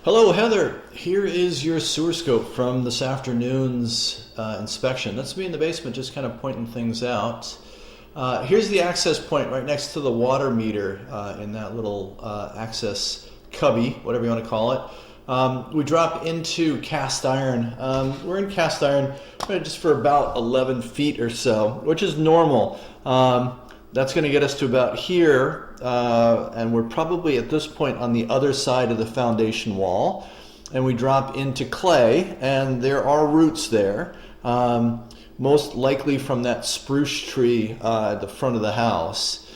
Hello, Heather. Here is your sewer scope from this afternoon's inspection. That's me in the basement just kind of pointing things out. Here's the access point right next to the water meter in that little access cubby, whatever you want to call it. We drop into cast iron. We're in cast iron just for about 11 feet or so, which is normal. That's going to get us to about here, and we're probably at this point on the other side of the foundation wall, and we drop into clay, and there are roots there, most likely from that spruce tree at the front of the house.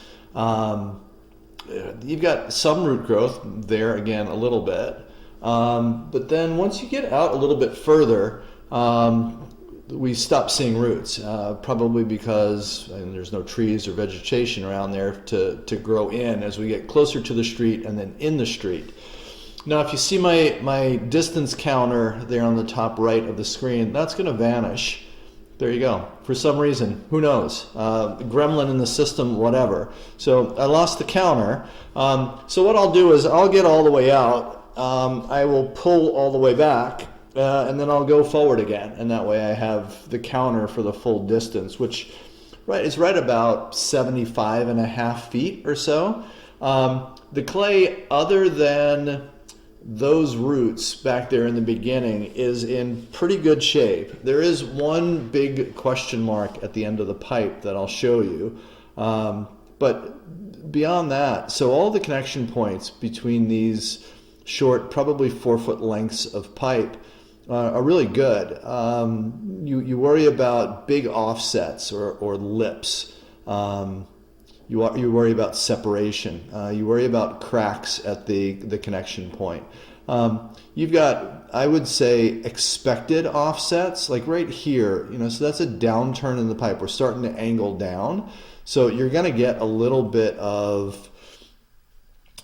You've got some root growth there, again, a little bit, but then once you get out a little bit further, we stop seeing roots, probably because there's no trees or vegetation around there to grow in as we get closer to the street and then in the street. Now, if you see my distance counter there on the top right of the screen, that's going to vanish. There you go. For some reason, who knows? Gremlin in the system, whatever. So I lost the counter. So what I'll do is I'll get all the way out. I will pull all the way back. And then I'll go forward again, and that way I have the counter for the full distance, which is right about 75 and a half feet or so. The clay, other than those roots back there in the beginning, is in pretty good shape. There is one big question mark at the end of the pipe that I'll show you. But beyond that, so all the connection points between these short, probably 4-foot lengths of pipe are really good. You worry about big offsets or lips. You worry about separation. You worry about cracks at the connection point. You've got, I would say, expected offsets, like right here. So that's a downturn in the pipe. We're starting to angle down. So you're going to get a little bit of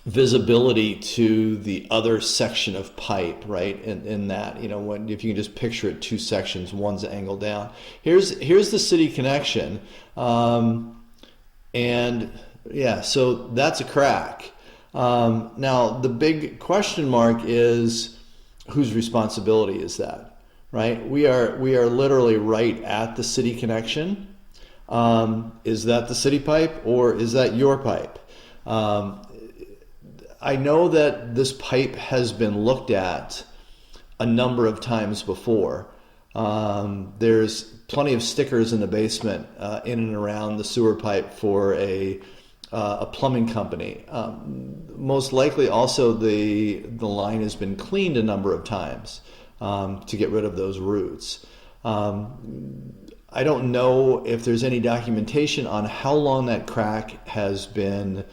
visibility to the other section of pipe, right? In that, if you can just picture it, two sections, one's angled down. Here's the city connection, and yeah, so that's a crack. Now the big question mark is whose responsibility is that, right? We are literally right at the city connection. Is that the city pipe or is that your pipe? I know that this pipe has been looked at a number of times before. There's plenty of stickers in the basement in and around the sewer pipe for a plumbing company. Most likely also the line has been cleaned a number of times to get rid of those roots. I don't know if there's any documentation on how long that crack has been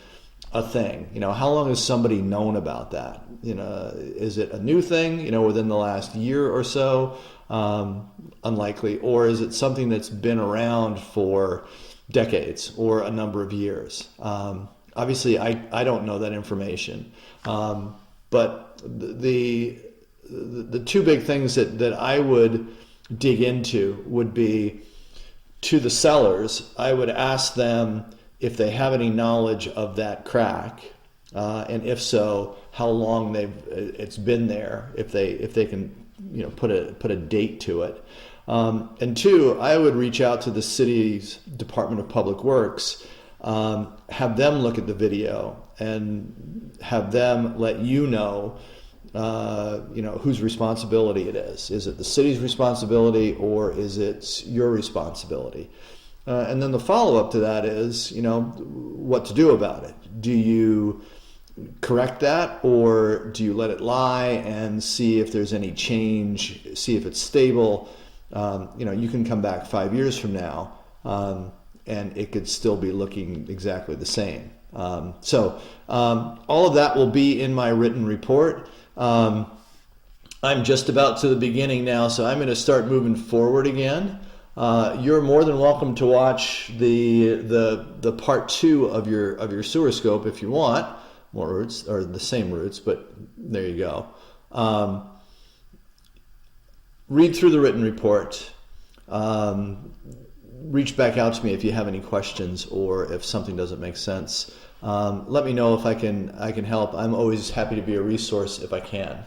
a thing. How long has somebody known about that? Is it a new thing, within the last year or so? Unlikely. Or is it something that's been around for decades or a number of years? Obviously, I don't know that information. But the two big things that I would dig into would be, to the sellers, I would ask them if they have any knowledge of that crack, and if so, how long it's been there, if they can put a date to it. And two, I would reach out to the city's Department of Public Works, have them look at the video and have them let you know whose responsibility it is. Is it the city's responsibility or is it your responsibility? And then the follow-up to that is, what to do about it. Do you correct that, or do you let it lie and see if there's any change, see if it's stable? You can come back 5 years from now, and it could still be looking exactly the same. So all of that will be in my written report. I'm just about to the beginning now, so I'm going to start moving forward again. You're more than welcome to watch the part 2 of your sewer scope if you want more roots, or the same roots, but there you go. Read through the written report. Reach back out to me if you have any questions or if something doesn't make sense. Let me know if I can help. I'm always happy to be a resource if I can.